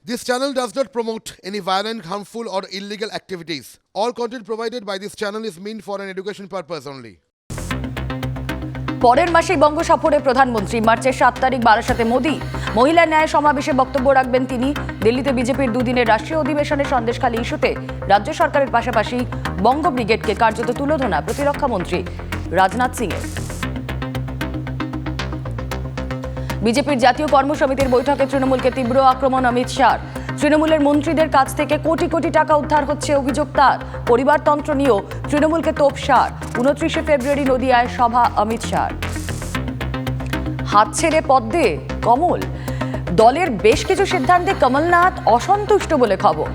This channel does not promote any violent, harmful, or illegal activities. All content provided by this channel is meant for an education purpose only. পরের মাসেই বঙ্গ সফরে প্রধানমন্ত্রী। মার্চের 7 তারিখ বারাসাতে মোদি। মহিলা ন্যায় সমাবেশে বক্তব্য রাখবেন তিনি। দিল্লিতে বিজেপির দুদিনের রাষ্ট্রীয় অধিবেশনে সন্দেশখালী ইস্যুতে রাজ্য সরকারের পাশাপাশি বঙ্গ ব্রিগেডকে কার্যত তুলোধনা প্রতিরক্ষা মন্ত্রী রাজনাথ সিংয়ের। বিজেপির জাতীয় কর্মসমিতির বৈঠকে তৃণমূলকে তীব্র আক্রমণ অমিত শাহর। তৃণমূলের মন্ত্রীদের কাছ থেকে কোটি কোটি টাকা উদ্ধার হচ্ছে অভিযোগ তার। পরিবারতন্ত্র নিয়েও তৃণমূলকে তোপসার। 29শে ফেব্রুয়ারি নদিয়ায় সভা অমিত শাহর। হাত ছেড়ে পদ্মে কমল। দলের বেশ কিছু সিদ্ধান্তে কমলনাথ অসন্তুষ্ট বলে খবর।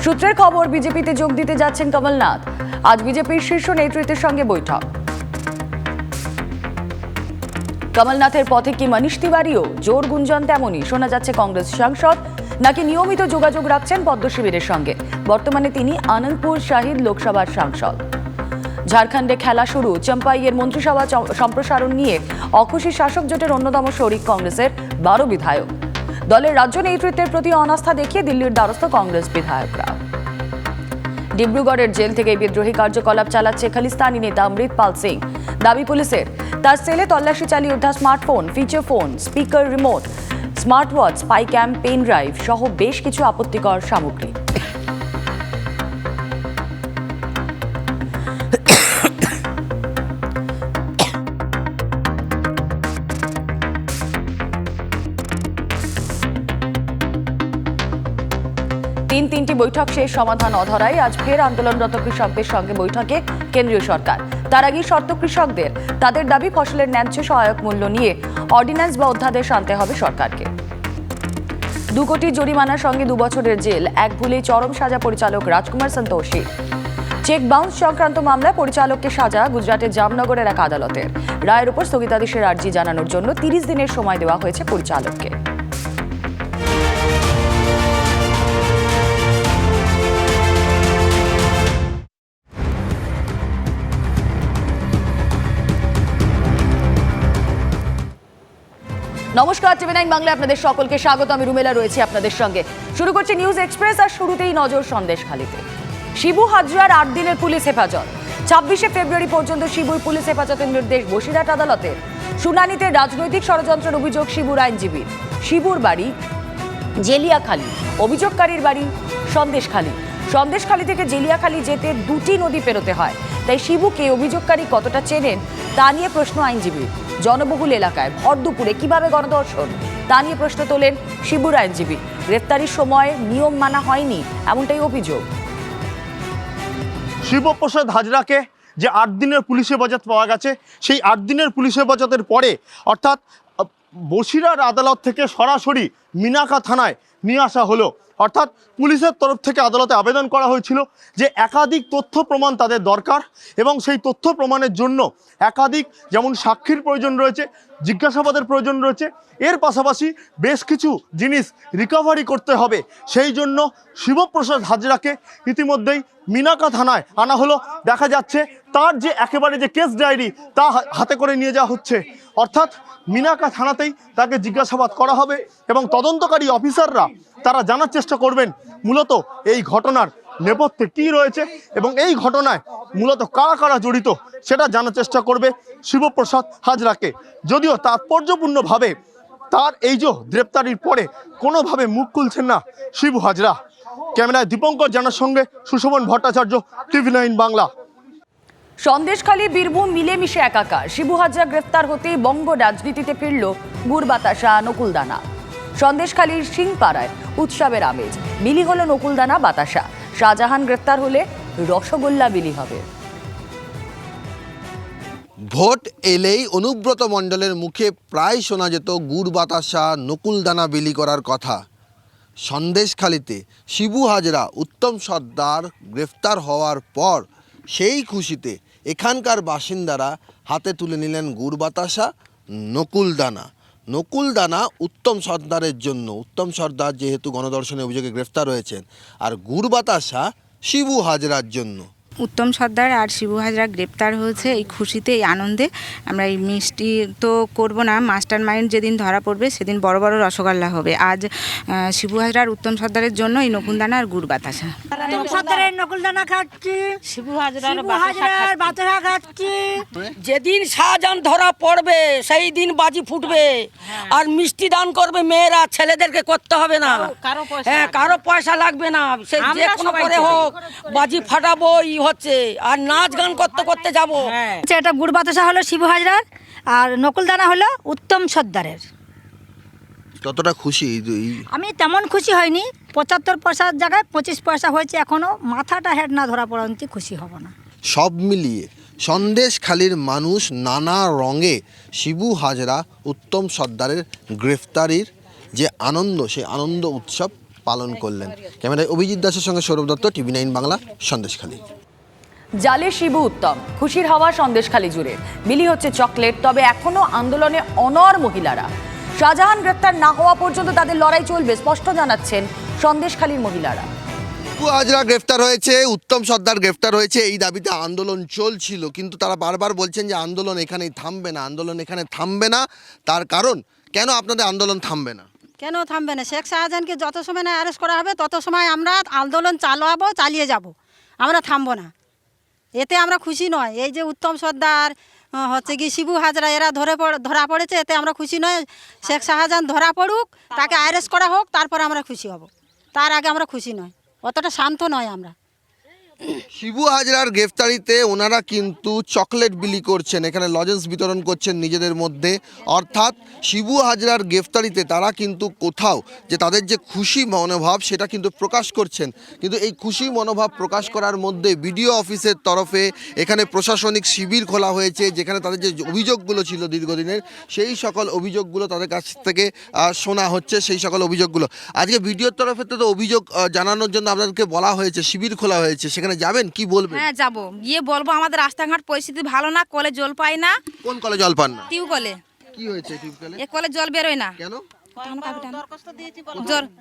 সূত্রের খবর, বিজেপিতে যোগ দিতে যাচ্ছেন কমলনাথ। আজ বিজেপির শীর্ষ নেতৃত্বের সঙ্গে বৈঠক। কমলনাথের পথে কি মনীষ তিওয়ারিও? জোর গুঞ্জন তেমনই। শোনা যাচ্ছে কংগ্রেস সাংসদ নাকি নিয়মিত যোগাযোগ রাখছেন পদ্ম শিবিরের সঙ্গে। বর্তমানে তিনি আনন্দপুর শাহিদ লোকসভার সাংসদ। ঝাড়খণ্ডে খেলা শুরু। চম্পাইয়ের মন্ত্রিসভা সম্প্রসারণ নিয়ে অখুশি শাসক জোটের অন্যতম শরিক কংগ্রেসের 12 বিধায়ক। দলের রাজ্য নেতৃত্বের প্রতি অনাস্থা দেখিয়ে দিল্লির দ্বারস্থ কংগ্রেস বিধায়করা। ডিব্রুগড়ের জেল থেকে বিদ্রোহী কার্যকলাপ চালাচ্ছে খালিস্তানি নেতা অমৃতপাল সিং। দাবি পুলিশের, তার সেলে তল্লাশি চালিয়ে উদ্ধার smartphone, feature phone, speaker, remote, smart watch, spy cam, pen drive সহ বেশ কিছু আপত্তিকর সামগ্রী। তিনটি বৈঠক শেষ, সমাধান অধরাই। আজ ফের আন্দোলনরত কৃষকদের সঙ্গে বৈঠকে কেন্দ্রীয় সরকার। তার আগেই শর্ত কৃষকদের। তাদের দাবি ফসলের ন্যায্য সহায়ক মূল্য নিয়ে অর্ডিন্যান্স বা অধ্যাদেশ আনতে হবে সরকারকে। 2 কোটি জরিমানার সঙ্গে 2 বছরের জেল, এক ভুলেই চরম সাজা পরিচালক রাজকুমার সন্তোষী। চেক বাউন্স সংক্রান্ত মামলায় পরিচালককে সাজা গুজরাটের জামনগরের এক আদালতের। রায়ের উপর স্থগিতাদেশের আর্জি জানানোর জন্য 30 দিনের সময় দেওয়া হয়েছে পরিচালককে। নমস্কার, টিভি9 বাংলায় আপনাদের সকলকে স্বাগত। আমি রুমেলা রয়েছি আপনাদের সঙ্গে। শুরু করছি নিউজ এক্সপ্রেস। আর শুরুতেই নজর সন্দেশখালীতে। শিবু হাজরার 8 দিনের পুলিশ হেফাজত। 26শে ফেব্রুয়ারি পর্যন্ত শিবুর পুলিশ হেফাজতের নির্দেশ বসিরহাট আদালতের। শুনানিতে রাজনৈতিক ষড়যন্ত্রের অভিযোগ শিবুর আইনজীবীর। শিবুর বাড়ি জেলিয়াখালী, অভিযোগকারীর বাড়ি সন্দেশখালী। সন্দেশখালী থেকে জেলিয়াখালী যেতে 2টি নদী পেরোতে হয়। তাই শিবুকে অভিযোগকারী কতটা চেনেন তা নিয়ে প্রশ্ন আইনজীবীর। জনবহুল এলাকায় ভর দুপুরে কিভাবে গণধর্ষণ তা নিয়ে প্রশ্ন তোলেন শিবুর আইনজীবী। গ্রেফতারির সময় নিয়ম মানা হয়নি এমনটাই অভিযোগ। শিবপ্রসাদ হাজরাকে যে 8 দিনের পুলিশ হেফাজত পাওয়া গেছে, সেই 8 দিনের পুলিশ হেফাজতের পরে অর্থাৎ বসিরহাট আদালত থেকে সরাসরি মিনাকা থানায় নিয়ে আসা হলো। অর্থাৎ পুলিশের তরফ থেকে আদালতে আবেদন করা হয়েছিল যে একাধিক তথ্য প্রমাণ তাদের দরকার এবং সেই তথ্য প্রমাণের জন্য একাধিক যেমন সাক্ষীর প্রয়োজন রয়েছে, জিজ্ঞাসাবাদের প্রয়োজন রয়েছে, এর পাশাপাশি বেশ কিছু জিনিস রিকভারি করতে হবে। সেই জন্য শিবপ্রসাদ হাজরাকে ইতিমধ্যেই মিনাকা থানায় আনা হলো। দেখা যাচ্ছে তার যে একেবারে যে কেস ডায়েরি তা হাতে করে নিয়ে যাওয়া হচ্ছে। অর্থাৎ মিনাকা থানাতেই তাকে জিজ্ঞাসাবাদ করা হবে এবং তদন্তকারী অফিসাররা তারা জানার চেষ্টা করবেন মূলত এই ঘটনার নেপথ্যে কী রয়েছে এবং এই ঘটনায় মূলত কারা কারা জড়িত সেটা জানার চেষ্টা করবে শিবপ্রসাদ হাজরাকে। যদিও তাৎপর্যপূর্ণভাবে তার এই যে গ্রেপ্তারির পরে কোনোভাবে মুখ খুলছেন না শিবু হাজরা। ক্যামেরায় দীপঙ্কর জানার সঙ্গে সুশোভন ভট্টাচার্য, টিভি9 বাংলা। সন্দেশখালী বীরভূম মিলেমিশে একাকার। শিবু হাজরা গ্রেফতার হতেই বঙ্গ রাজনীতিতে ফিরল গুড় বাতাসা, নকুলদানা। সন্দেশখালীর সিংপাড়ায় উৎসবের আমেজ। বিলি হলো নকুলদানা, বাতাসা। শাহজাহান গ্রেফতার হলে রসগোল্লা বিলি হবে। ভোট এলেই অনুব্রত মণ্ডলের মুখে প্রায় শোনা যেত গুড় বাতাসা, নকুলদানা বিলি করার কথা। সন্দেশখালীতে শিবু হাজরা, উত্তম সর্দার গ্রেফতার হওয়ার পর সেই খুশিতে এখানকার বাসিন্দারা হাতে তুলে নিলেন গুড় বাতাসা, নকুলদানা। নকুলদানা উত্তম সর্দারের জন্য, উত্তম সর্দার যেহেতু গণধর্ষণের অভিযোগে গ্রেফতার হয়েছেন, আর গুড় বাতাসা শিবু হাজরার জন্য। উত্তম সর্দার আর শিবু হাজরা গ্রেপ্তার হয়েছে, এই খুশিতে এই আনন্দে আমরা এই মিষ্টি তো করব না, মাস্টার মাইন্ড যেদিন ধরা পড়বে সেদিন বড় বড় রসগোল্লা হবে। আজ শিবু হাজরা আর উত্তম সর্দারের জন্য এই নকুলদানা আর গুড় বাতাসা। উত্তম সর্দারের নকুলদানা খাচ্ছি, শিবু হাজরার বাতাসা খাচ্ছি। যেদিন শাহজাহান ধরা পড়বে সেই দিন বাজি ফুটবে, আর মিষ্টি দান করবে মেয়েরা, ছেলেদেরকে করতে হবে না। হ্যাঁ, কারো পয়সা লাগবে না, সে যে কোনো করে হোক বাজি ফাটাবো হচ্ছে, আর নাচ গান করতে করতে যাবো। এটা গুড় বাতাসা হলো শিবু হাজরার, আর নকুলদানা হলো উত্তম সর্দারের। কতটা খুশি আমি তেমন খুশি হয়নি, 75 পয়সার জায়গায় 25 পয়সা হয়েছে, এখনো মাথাটা হেড না ধরা পড়ান্ত খুশি হব না। সব মিলিয়ে সন্দেশখালীর মানুষ নানা রঙে শিবু হাজরা উত্তম সর্দারের গ্রেফতারির যে আনন্দ, সেই আনন্দ উৎসব পালন করলেন। ক্যামেরায় অভিজিৎ দাসের সঙ্গে সৌরভ দত্ত, TV9 বাংলা, সন্দেশখালী। জালে শিবু উত্তম, খুশির হাওয়া সন্দেশখালী জুড়ে, বিলি হচ্ছে চকলেট। তবে এখনো আন্দোলনে অনড় মহিলারা। শাহজাহান গ্রেপ্তার না হওয়া পর্যন্ত তাদের লড়াই চলবে, স্পষ্ট জানাচ্ছেন সন্দেশখালীর মহিলারা। শিবু হাজরা গ্রেফতার হয়েছে, উত্তম সর্দার গ্রেফতার হয়েছে, এই দাবিতে আন্দোলন চলছিল, কিন্তু তারা বারবার বলছেন যে আন্দোলন এখানেই থামবে না, আন্দোলন এখানে থামবে না। তার কারণ কেন আপনাদের আন্দোলন থামবে না? কেন থামবে না? শেখ শাহজাহানকে যত সময় না অ্যারেস্ট করা হবে তত সময় আমরা আন্দোলন চালিয়ে যাব, আমরা থামবো না। এতে আমরা খুশি নয়। এই যে উত্তম সর্দার হচ্ছে কি শিবু হাজরা এরা ধরা পড়েছে, এতে আমরা খুশি নয়। শেখ শাহজাহান ধরা পড়ুক, তাকে অ্যারেস্ট করা হোক, তারপরে আমরা খুশি হব। তার আগে আমরা খুশি নয়, অতটা শান্ত নয় আমরা। শিবু হাজরার গ্রেফতারিতে ওনারা কিন্তু চকলেট বিলি করছেন, এখানে লজেন্স বিতরণ করছেন নিজেদের মধ্যে। অর্থাৎ শিবু হাজরার গ্রেফতারিতে তারা কিন্তু কোথাও যে তাদের যে খুশি মনোভাব সেটা কিন্তু প্রকাশ করছেন। কিন্তু এই খুশি মনোভাব প্রকাশ করার মধ্যে বিডিও অফিসের তরফে এখানে প্রশাসনিক শিবির খোলা হয়েছে, যেখানে তাদের যে অভিযোগগুলো ছিল দীর্ঘদিনের, সেই সকল অভিযোগগুলো তাদের কাছ থেকে শোনা হচ্ছে। সেই সকল অভিযোগগুলো আজকে বিডিওর তরফে তো অভিযোগ জানানোর জন্য আপনাদেরকে বলা হয়েছে, শিবির খোলা হয়েছে, সেখানে যাবেন, কি বলবেন? হ্যাঁ যাব, গিয়ে বলবো আমাদের রাস্তাঘাট পরিস্থিতি ভালো না, কলে জল পাই না। কোন কলে জল পান না? টিউবকলে। কি হয়েছে টিউবকলে? এ কলে জল বেরোয় না। কেন?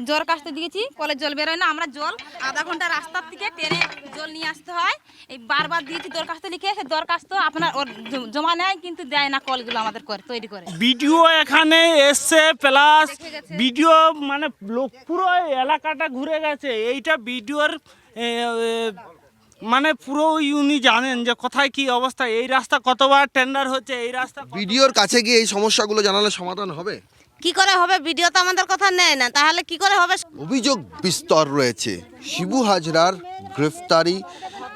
জ্বর কাশতে দিয়েছি, কলে জল বেরোয় না। আমরা জল আধা ঘন্টা রাস্তার থেকে টেনে জল নিয়ে আসতে হয়। এই বারবার দিয়েছি দরখাস্ত লিখে, সে দরখাস্ত আপনার ওর জমা নেয়, কিন্তু দেয় না কলগুলো আমাদের তৈরি করে। ভিডিও এখানে এসছে, প্লাস ভিডিও মানে পুরো এলাকাটা ঘুরে গেছে। এইটা ভিডিওর মানে পুরো উনি জানেন যে কোথায় কি অবস্থা, এই রাস্তা কতবার টেন্ডার হচ্ছে, এই রাস্তা। ভিডিওর কাছে গিয়ে এই সমস্যাগুলো জানালে সমাধান হবে? কি করে হবে? ভিডিও তো আমাদের কথা নেয় না, তাহলে কি করে হবে? অভিযোগ বিস্তর রয়েছে। শিবু হাজরার গ্রেফতারি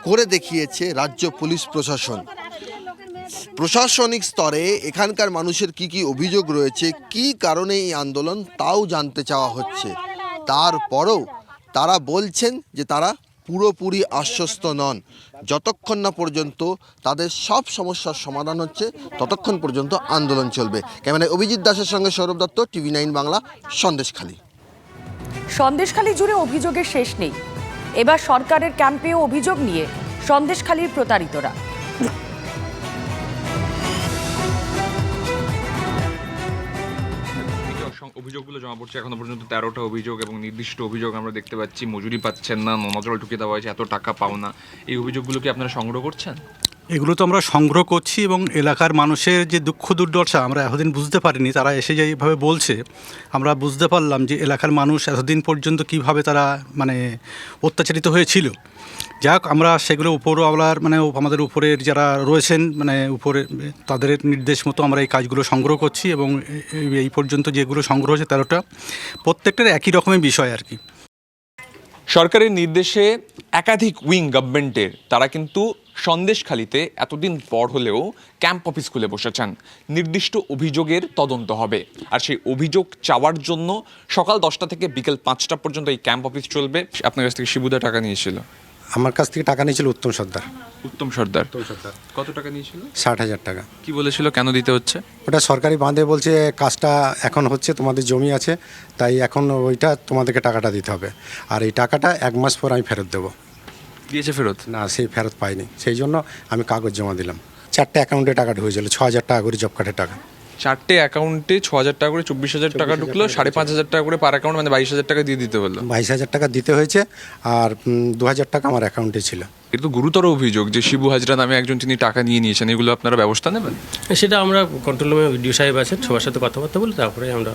করে দেখিয়েছে রাজ্য পুলিশ প্রশাসন। প্রশাসনিক স্তরে এখানকার মানুষের কি কি অভিযোগ রয়েছে, কি কারণে এই আন্দোলন, তাও জানতে চাওয়া হচ্ছে। তারপরও তারা বলছেন যে তারা পুরোপুরি আশ্বস্ত নন। যতক্ষণ না পর্যন্ত তাদের সব সমস্যার সমাধান হচ্ছে ততক্ষণ পর্যন্ত আন্দোলন চলবে। ক্যামেরায় অভিজিৎ দাসের সঙ্গে সৌরভ দত্ত, TV9 বাংলা, সন্দেশখালী। সন্দেশখালী জুড়ে অভিযোগের শেষ নেই। এবার সরকারের ক্যাম্পেও অভিযোগ নিয়ে সন্দেশখালীর প্রতারিতরা। অভিযোগগুলো জমা পড়ছে এখনো পর্যন্ত 13টা অভিযোগ, এবং নির্দিষ্ট অভিযোগ আমরা দেখতে পাচ্ছি মজুরি পাচ্ছেন না, নজল ঢুকিয়ে দেওয়া হয়েছে, এত টাকা পাও না। এই অভিযোগগুলো কি আপনারা সংগ্রহ করছেন? এগুলো তো আমরা সংগ্রহ করছি, এবং এলাকার মানুষের যে দুঃখ দুর্দশা আমরা এতদিন বুঝতে পারিনি, তারা এসে যেভাবে বলছে আমরা বুঝতে পারলাম যে এলাকার মানুষ এতদিন পর্যন্ত কিভাবে তারা মানে অত্যাচারিত হয়েছিল। যাক, আমরা সেগুলো উপরওয়ালার মানে আমাদের উপরের যারা রয়েছেন মানে উপরে তাদের নির্দেশ মতো আমরা এই কাজগুলো সংগ্রহ করছি, এবং এই পর্যন্ত যেগুলো সংগ্রহ হয়েছে 13টা প্রত্যেকটার একই রকমের বিষয় আর কি। সরকারের নির্দেশে একাধিক উইং গভর্নমেন্টের তারা কিন্তু সন্দেশখালীতে এতদিন পর হলেও ক্যাম্প অফিস খুলে বসেছেন। নির্দিষ্ট অভিযোগের তদন্ত হবে, আর সেই অভিযোগ চাওয়ার জন্য সকাল 10টা থেকে বিকেল 5টা পর্যন্ত এই ক্যাম্প অফিস চলবে। আপনার কাছ থেকে শিবুদা টাকা নিয়েছিল? আমার কাছ থেকে টাকা নিয়েছিল উত্তম সর্দার। উত্তম সর্দার কত টাকা নিয়েছিল? 60,000 টাকা। কি বলেছিল, কেন দিতে হচ্ছে? ওটা সরকারি বাঁধে বলছে কাজটা এখন হচ্ছে, তোমাদের জমি আছে, তাই এখন ওইটা তোমাদেরকে টাকাটা দিতে হবে, আর এই টাকাটা 1 মাস পর আমি ফেরত দেবো। দিয়েছে ফেরত? না, সেই ফেরত পাইনি, সেই জন্য আমি কাগজ জমা দিলাম। 4টে অ্যাকাউন্টে টাকা ঢুকেছিল, 6,000 টাকা করে জব কার্ডের টাকা। 4টে অ্যাকাউন্টে 6,000 টাকা করে 24,000 টাকা ঢুকলো, 5,500 টাকা করে পার অ্যাকাউন্ট, মানে 22,000 টাকা দিয়ে দিতে হলো। 22,000 টাকা দিতে হয়েছে, আর 2,000 টাকা আমার অ্যাকাউন্টে ছিল। এটা তো গুরুতর অভিযোগ যে শিবু হাজরা নামে একজন তিনি টাকা নিয়ে নিয়েছেন, এগুলো আপনারা ব্যবস্থা নেবেন? সেটা আমরা কন্ট্রোল রুমে ভিডিও সাহেব আছেন, সবার সাথে কথাবার্তা বলে তারপরে আমরা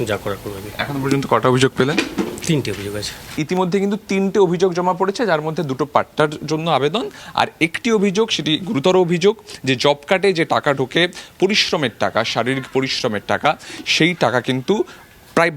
যা করার করবো। এখন পর্যন্ত কটা অভিযোগ পেলেন? 3টে অভিযোগ আছে। ইতিমধ্যে কিন্তু 3টে অভিযোগ জমা পড়েছে, যার মধ্যে 2টো পাট্টার জন্য আবেদন, আর একটি অভিযোগ, সেটি গুরুতর অভিযোগ, যে জব কার্ডে যে টাকা ঢোকে পরিশ্রমের টাকা, শারীরিক পরিশ্রমের টাকা, সেই টাকা কিন্তু প্রায়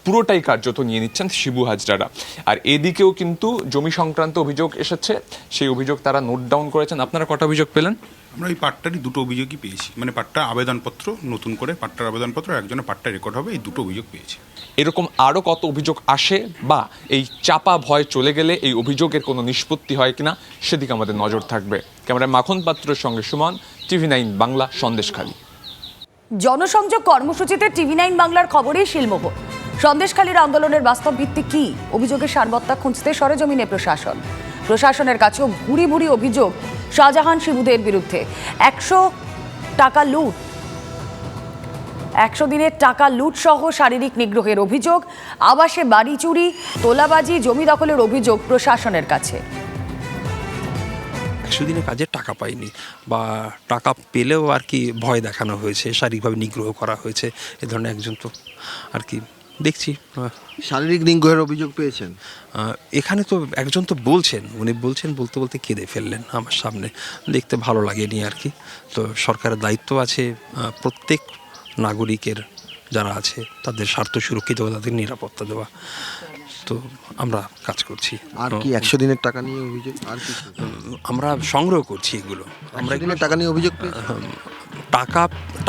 পুরোটাই কার্যত নিয়ে নিচ্ছেন শিবু হাজরারা। আর এদিকেও কিন্তু জমি সংক্রান্ত অভিযোগ এসেছে, সেই অভিযোগ তারা নোট ডাউন করেছেন। আপনারা কটা অভিযোগ পেলেন? আমরা এই পাট্টারই 2টো অভিযোগই পেয়েছি, মানে পাট্টা আবেদনপত্র, নতুন করে পাট্টার আবেদনপত্র, একজনের পাট্টা রেকর্ড হবে, এই 2টো অভিযোগ পেয়েছি। এরকম আরও কত অভিযোগ আসে বা এই চাপা ভয় চলে গেলে এই অভিযোগের কোনো নিষ্পত্তি হয় কিনা, সেদিকে আমাদের নজর থাকবে। ক্যামেরায় মাখন পাত্রের সঙ্গে সুমন, TV9 বাংলা, সন্দেশখালী। জনসংযোগ কর্মসূচিতে TV9 বাংলার খবরেই শিলমোহর। সন্দেশখালীর আন্দোলনের বাস্তব ভিত্তি কি? অভিযোগের সারবত্তা খুঁজতে সরেজমিনে প্রশাসনের কাছেও ভুরি ভুরি অভিযোগ শাহজাহান শিবুদের বিরুদ্ধে। 100 টাকা লুট, 100 দিনের টাকা লুট সহ শারীরিক নিগ্রহের অভিযোগ, আবাসে বাড়ি চুরি, তোলাবাজি, জমি দখলের অভিযোগ প্রশাসনের কাছে। 100 দিনের কাজে টাকা পাইনি, বা টাকা পেলেও আর কি ভয় দেখানো হয়েছে, শারীরিকভাবে নিগ্রহ করা হয়েছে, এ ধরনের একজন তো আর কি দেখছি। শারীরিক নিগ্রহের অভিযোগ পেয়েছেন? এখানে তো একজন তো উনি বলছেন, বলতে বলতে কেঁদে ফেললেন আমার সামনে, দেখতে ভালো লাগেনি আর কি। তো সরকারের দায়িত্ব আছে প্রত্যেক নাগরিকের যারা আছে তাদের স্বার্থ সুরক্ষিত, তাদের নিরাপত্তা দেওয়া, তো আমরা কাজ করছি। আর কি 100 দিনের টাকা নিয়ে অভিযোগ? আর কি আমরা সংগ্রহ করছি এগুলো। আমরা দিনের টাকা নিয়ে অভিযোগ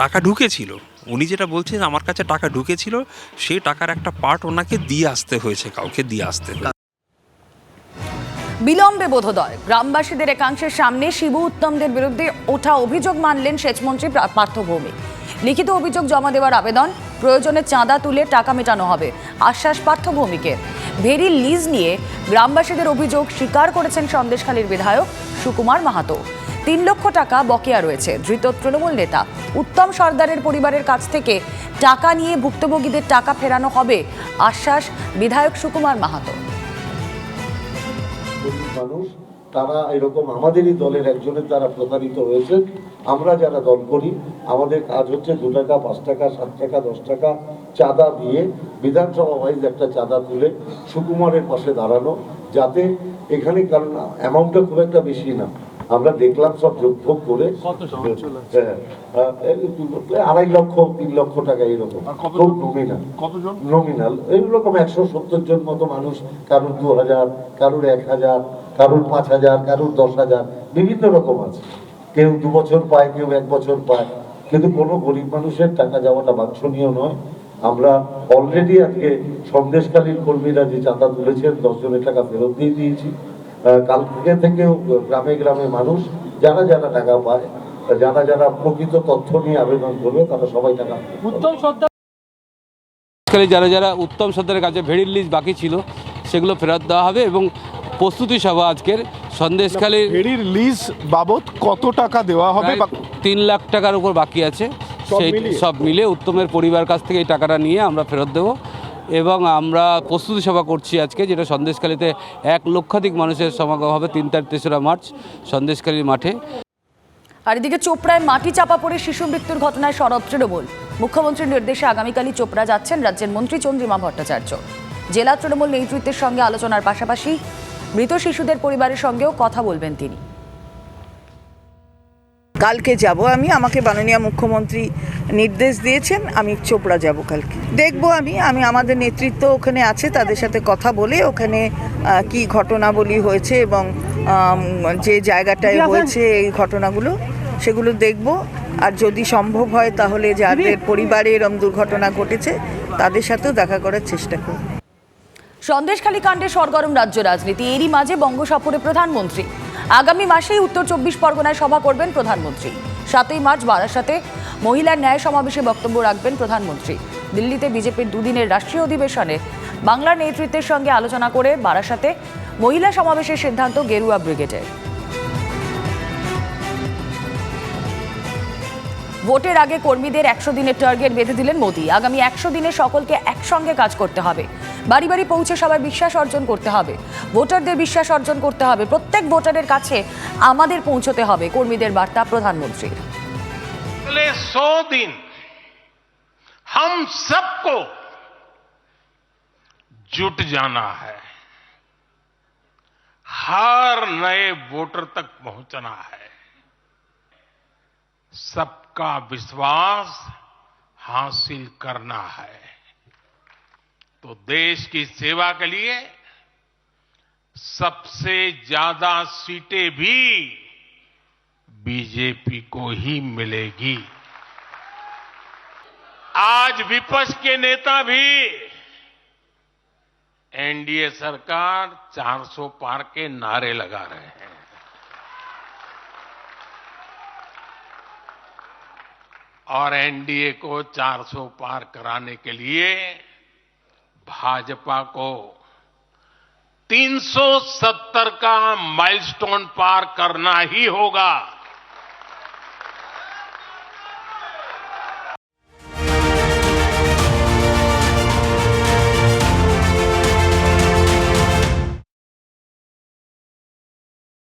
টাকা ঢুকেছিল, উনি যেটা বলছেন আমার কাছে টাকা ঢুকেছিল, সেই টাকার একটা পার্ট ওনাকে দিয়ে আসতে হয়েছে, কাউকে দিয়ে আসতে হয়েছে। বিলম্বে বোধোদয়, গ্রামবাসীদের একাংশের সামনে শিবু উত্তমদের বিরুদ্ধে ওঠা অভিযোগ মানলেন সেচমন্ত্রী পার্থ ভৌমিক। লিখিত অভিযোগ জমা দেওয়ার আবেদন, প্রয়োজনে চাঁদা তুলে টাকা মেটানো হবে, আশ্বাস পার্থ ভৌমিকের। ভেরির লিজ নিয়ে গ্রামবাসীদের অভিযোগ স্বীকার করেছেন সন্দেশখালীর বিধায়ক সুকুমার মাহাতো। 3 লক্ষ টাকা বকেয়া রয়েছে। ধৃত তৃণমূল নেতা উত্তম সর্দারের পরিবারের কাছ থেকে টাকা নিয়ে ভুক্তভোগীদের টাকা ফেরানো হবে, আশ্বাস বিধায়ক সুকুমার মাহাতো। মানুষ তারা এরকম আমাদেরই দলের একজনের দ্বারা প্রতারিত হয়েছে। আমরা যারা দল করি, আমাদের কাজ হচ্ছে 2 টাকা, 5 টাকা, 7 টাকা, 10 টাকা চাঁদা দিয়ে বিধানসভা ওয়াইজ একটা চাঁদা তুলে সুকুমারের পাশে দাঁড়ানো, যাতে এখানে, কারণ অ্যামাউন্টটা খুব একটা বেশি না, আমরা দেখলাম সব যোগভোগ করে 2.5 লক্ষ 3 লক্ষ টাকা এরকম, খুব নমিনাল এইরকম 170 জন মতো মানুষ, কারোর 2000, কারোর 1000, কারোর 5000, কারোর 10,000, বিভিন্ন রকম আছে। কেউ 2 বছর পায়, কেউ 1 বছর পায়, কিন্তু কোনো গরিব মানুষের টাকা যাওয়াটা বাঞ্ছনীয় নয়। আমরা অলরেডি আজকে সন্দেশখালীর কর্মীরা যে চাঁদা তুলেছেন 10 জনের টাকা ফেরত দিয়ে দিয়েছি। কালকে থেকেও গ্রামে গ্রামে মানুষ যারা যারা টাকা পায়, যারা যারা প্রকৃত তথ্য নিয়ে আবেদন করবে, তারা সবাই টাকা উত্তম সর্দার যারা যারা উত্তম সর্দারের কাছে ভেড়ির লিজ বাকি ছিল সেগুলো ফেরত দেওয়া হবে। এবং প্রস্তুতি সভা আজকের সন্দেশখালীর ভেড়ির লিজ বাবদ কত টাকা দেওয়া হবে? 3 লাখ টাকার উপর বাকি আছে, সেই সব মিলে উত্তমের পরিবার কাছ থেকে এই টাকাটা নিয়ে আমরা ফেরত দেবো। এবং আমরা প্রস্তুতি সভা করছি আজকে, যেটা সন্দেশখালীতে 1 লক্ষাধিক মানুষের সমাগম হবে 3 তারিখ 3রা মার্চ সন্দেশখালীর মাঠে। আর এদিকে চোপড়ায় মাটি চাপা পড়ে শিশু মৃত্যুর ঘটনায় সরব তৃণমূল। মুখ্যমন্ত্রীর নির্দেশে আগামীকালই চোপড়া যাচ্ছেন রাজ্যের মন্ত্রী চন্দ্রিমা ভট্টাচার্য। জেলা তৃণমূল নেতৃত্বের সঙ্গে আলোচনার পাশাপাশি মৃত শিশুদের পরিবারের সঙ্গেও কথা বলবেন তিনি। কালকে যাব আমি, আমাকে মাননীয় মুখ্যমন্ত্রী নির্দেশ দিয়েছেন, আমি চোপড়া যাব কালকে। দেখব আমি আমাদের নেতৃত্ব ওখানে আছে, তাদের সাথে কথা বলে ওখানে কি ঘটনাবলী হয়েছে এবং যে জায়গাটায় হয়েছে এই ঘটনাগুলো, সেগুলো দেখব। আর যদি সম্ভব হয় তাহলে যাদের পরিবারে এরকম দুর্ঘটনা ঘটেছে তাদের সাথেও দেখা করার চেষ্টা করব। সন্দেশখালী কাণ্ডে সরগরম রাজ্য রাজনীতি। এরই মাঝে বঙ্গ সফরে প্রধানমন্ত্রী। আগামী মাসেই উত্তর 24 পরগনায় সভা করবেন প্রধানমন্ত্রী। 7ই মার্চ বারাসাতে মহিলার ন্যায় সমাবেশে বক্তব্য রাখবেন প্রধানমন্ত্রী। দিল্লিতে বিজেপির 2 দিনের রাষ্ট্রীয় অধিবেশনে বাংলার নেতৃত্বের সঙ্গে আলোচনা করে বারাসাতে মহিলা সমাবেশের সিদ্ধান্ত গেরুয়া ব্রিগেডের। ভোটের আগে কর্মীদের 100 দিনের টার্গেট বেঁধে দিলেন মোদী। আগামী 100 দিনে সকলকে একসঙ্গে কাজ করতে হবে, বাড়ি বাড়ি পৌঁছে সবাই বিশ্বাস অর্জন করতে হবে, ভোটারদের বিশ্বাস অর্জন করতে হবে, প্রত্যেক ভোটারের কাছে আমাদের পৌঁছতে হবে, কর্মীদের বার্তা প্রধানমন্ত্রীর। 100 दिन हम सबको जुट जाना है, हर नए वोटर तक पहुंचना है, सबका विश्वास हासिल करना है। तो देश की सेवा के लिए सबसे ज्यादा सीटें भी बीजेपी को ही मिलेगी। आज विपक्ष के नेता भी एनडीए सरकार 400 पार के नारे लगा रहे हैं। और एनडीए को 400 पार कराने के लिए भाजपा को 370 का माइलस्टोन पार करना ही होगा।